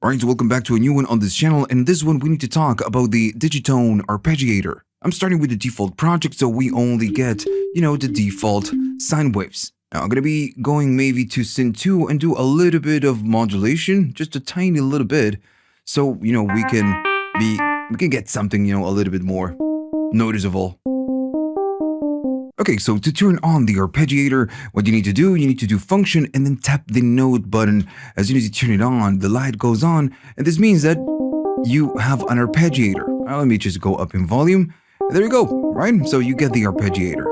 Alright, so welcome back to a new one on this channel, and this one we need to talk about the Digitone Arpeggiator. I'm starting with the default project, so we only get, the default sine waves. Now I'm gonna be going maybe to Syn 2 and do a little bit of modulation, just a tiny little bit, so we can get something, a little bit more noticeable. Okay, so to turn on the arpeggiator, what you need to do function and then tap the note button. As soon as you turn it on, the light goes on, and this means that you have an arpeggiator. Now let me just go up in volume. There you go, right? So you get the arpeggiator.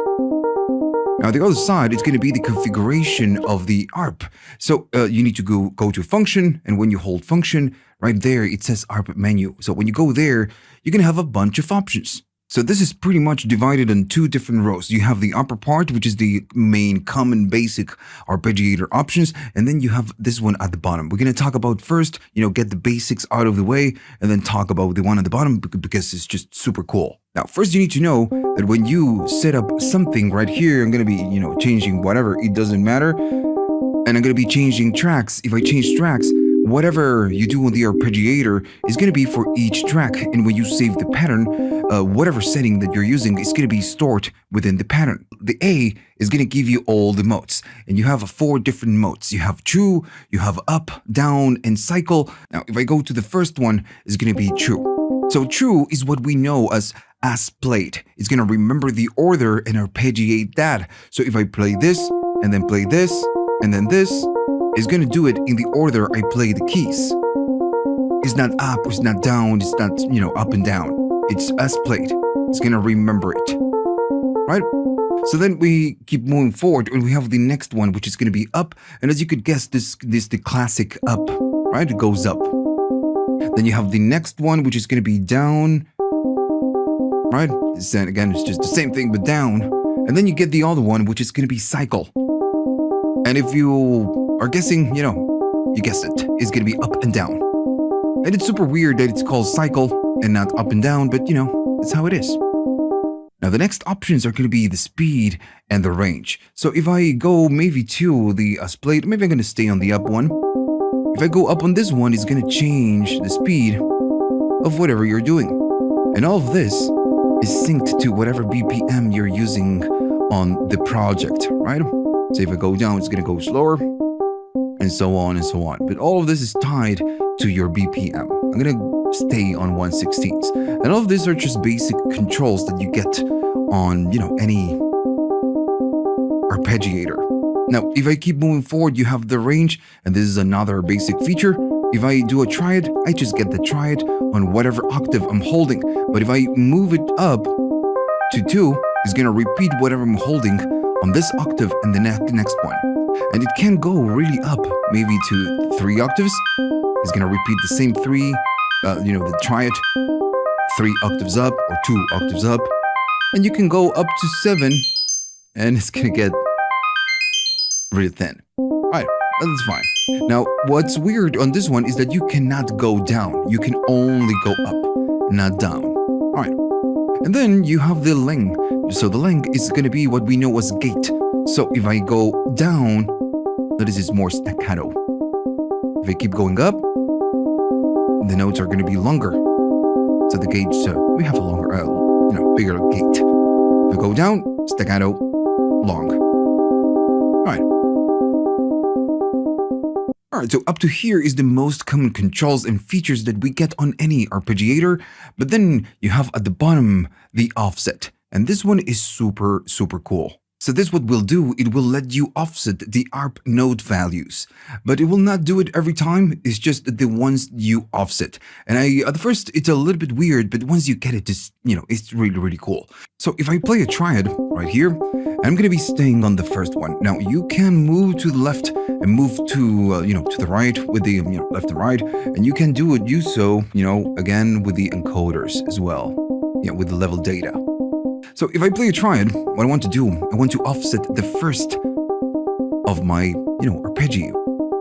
Now the other side is going to be the configuration of the ARP. So you need to go to function, and when you hold function, right there it says ARP menu. So when you go there, you're going to have a bunch of options. So this is pretty much divided in two different rows. You have the upper part, which is the main common basic arpeggiator options, and then you have this one at the bottom. We're going to talk about first, get the basics out of the way, and then talk about the one at the bottom because it's just super cool. Now, first you need to know that when you set up something right here, I'm going to be, changing whatever, it doesn't matter. And I'm going to be changing tracks. If I change tracks, whatever you do on the arpeggiator is going to be for each track, and when you save the pattern, whatever setting that you're using is going to be stored within the pattern. The A is going to give you all the modes, and you have 4 different modes. You have true, you have up, down, and cycle. Now, if I go to the first one, it's going to be true. So true is what we know as played. It's going to remember the order and arpeggiate that. So if I play this, and then play this, and then this, is going to do it in the order I play the keys. It's not up, it's not down, it's not, up and down. It's as played. It's going to remember it. Right? So then we keep moving forward, and we have the next one, which is going to be up. And as you could guess, this the classic up, right? It goes up. Then you have the next one, which is going to be down. Right? Then again, it's just the same thing, but down. And then you get the other one, which is going to be cycle. And if you are guessing, you guessed it, it's going to be up and down. And it's super weird that it's called cycle and not up and down, but that's how it is. Now the next options are going to be the speed and the range. So if I go maybe to the split, maybe I'm going to stay on the up one. If I go up on this one, it's going to change the speed of whatever you're doing. And all of this is synced to whatever BPM you're using on the project, right? So if I go down, it's going to go slower, and so on and so on. But all of this is tied to your BPM. I'm going to stay on 1/16. And all of these are just basic controls that you get on, any arpeggiator. Now, if I keep moving forward, you have the range, and this is another basic feature. If I do a triad, I just get the triad on whatever octave I'm holding. But if I move it up to 2, it's going to repeat whatever I'm holding on this octave and the next one. And it can go really up, maybe to 3 octaves. It's going to repeat the same 3, the triad, 3 octaves up or 2 octaves up. And you can go up to 7, and it's going to get really thin. All right, that's fine. Now, what's weird on this one is that you cannot go down. You can only go up, not down. All right. And then you have the length. So the length is going to be what we know as gate. So if I go down, this is more staccato. If I keep going up, the notes are going to be longer. So the gates, we have a longer, bigger gate. If I go down, staccato, long. All right. Alright, so up to here is the most common controls and features that we get on any arpeggiator, but then you have at the bottom the offset, and this one is super, super cool. So this what will do, it will let you offset the ARP note values, but it will not do it every time, it's just the ones you offset. And at first it's a little bit weird, but once you get it, it's really, really cool. So if I play a triad right here, I'm going to be staying on the first one. Now you can move to the left and move to, to the right with the, left and right, and you can do so, again with the encoders as well, with the level data. So if I play a triad, what I want to do, I want to offset the first of my,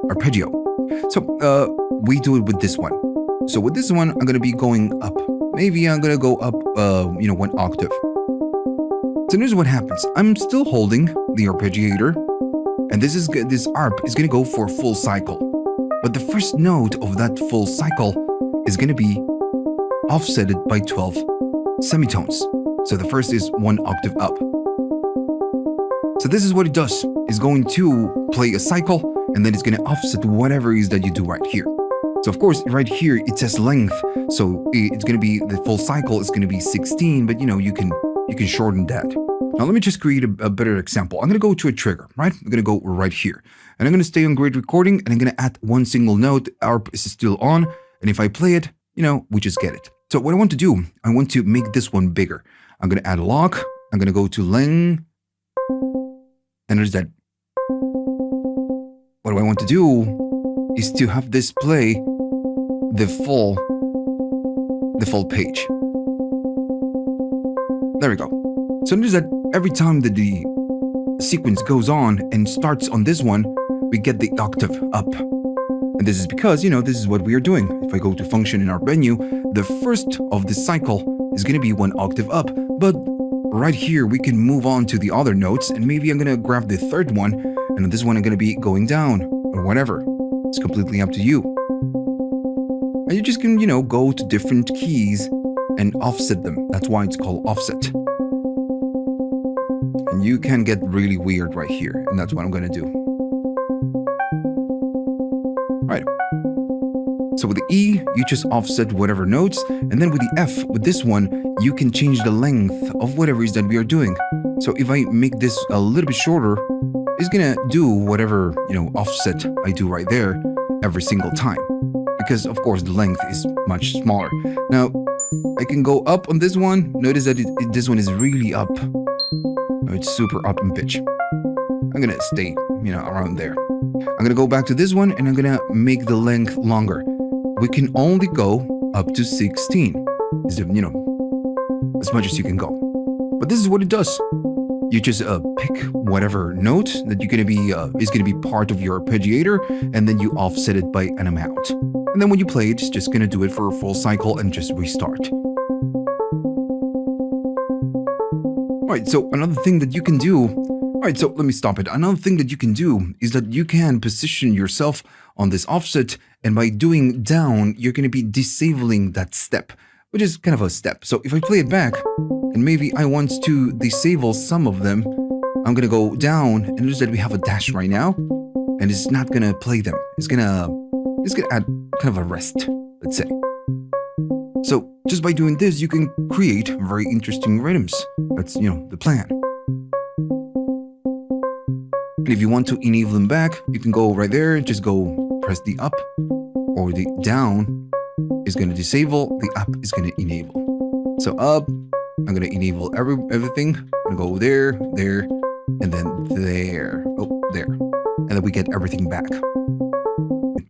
arpeggio. So we do it with this one. So with this one, I'm going to be going up. Maybe I'm going to go up, 1 octave. So here's what happens. I'm still holding the arpeggiator, and this ARP is going to go for a full cycle. but the first note of that full cycle is going to be offsetted by 12 semitones. So the first is 1 octave up. So this is what it does. It's going to play a cycle, and then it's going to offset whatever it is that you do right here. So of course, right here, it says length. So it's going to be, the full cycle is going to be 16, but you can shorten that. Now let me just create a better example. I'm going to go to a trigger, right? I'm going to go right here. And I'm going to stay on great recording, and I'm going to add one single note. ARP is still on. And if I play it, we just get it. So what I want to do, I want to make this one bigger. I'm going to add a lock. I'm going to go to length. And there's that. What I want to do is to have this play the full page. There we go. So notice that every time that the sequence goes on and starts on this one, we get the octave up. And this is because, this is what we are doing. If I go to function in our menu, the first of the cycle is going to be 1 octave up. But right here, we can move on to the other notes, and maybe I'm going to grab the third one, and on this one I'm going to be going down, or whatever. It's completely up to you. And you just can, go to different keys and offset them. That's why it's called offset. And you can get really weird right here, and that's what I'm going to do. Right. So with the E, you just offset whatever notes, and then with the F, with this one, you can change the length of whatever it is that we are doing. So if I make this a little bit shorter, it's gonna do whatever, offset I do right there every single time. Because of course the length is much smaller. Now, I can go up on this one. Notice that this one is really up. It's super up in pitch. I'm gonna stay, around there. I'm gonna go back to this one, and I'm gonna make the length longer. We can only go up to 16. Is as much as you can go. But this is what it does. You just pick whatever note that you're gonna be is gonna be part of your arpeggiator, and then you offset it by an amount. And then when you play it, it's just gonna do it for a full cycle and just restart. Alright, so another thing that you can do. Alright, so let me stop it. Another thing that you can do is that you can position yourself on this offset, and by doing down, you're gonna be disabling that step, which is kind of a step. So if I play it back, and maybe I want to disable some of them, I'm gonna go down, and notice that we have a dash right now, and it's not gonna play them. It's gonna add kind of a rest, let's say. So just by doing this, you can create very interesting rhythms. That's, the plan. And if you want to enable them back, you can go right there, just go press the up, or the down is going to disable, the up is going to enable. So up, I'm going to enable everything. I'm going to go there, there, and then there. Oh, there. And then we get everything back.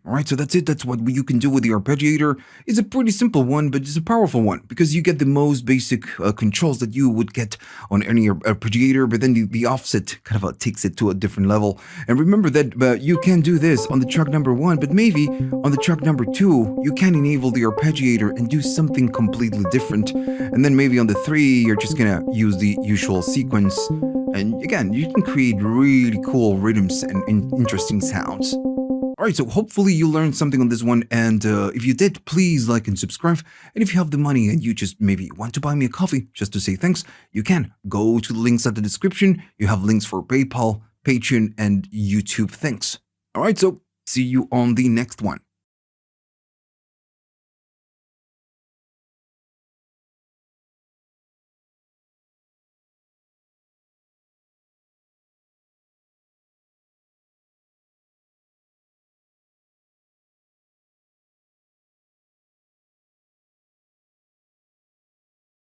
Alright, so that's it. That's what you can do with the arpeggiator. It's a pretty simple one, but it's a powerful one because you get the most basic controls that you would get on any arpeggiator, but then the offset kind of takes it to a different level. And remember that you can do this on the track number 1, but maybe on the track number 2, you can enable the arpeggiator and do something completely different. And then maybe on the 3, you're just gonna use the usual sequence. And again, you can create really cool rhythms and interesting sounds. Alright, so hopefully you learned something on this one, and if you did, please like and subscribe. And if you have the money and you just maybe want to buy me a coffee just to say thanks, you can. Go to the links at the description. You have links for PayPal, Patreon, and YouTube. Thanks. Alright, so see you on the next one.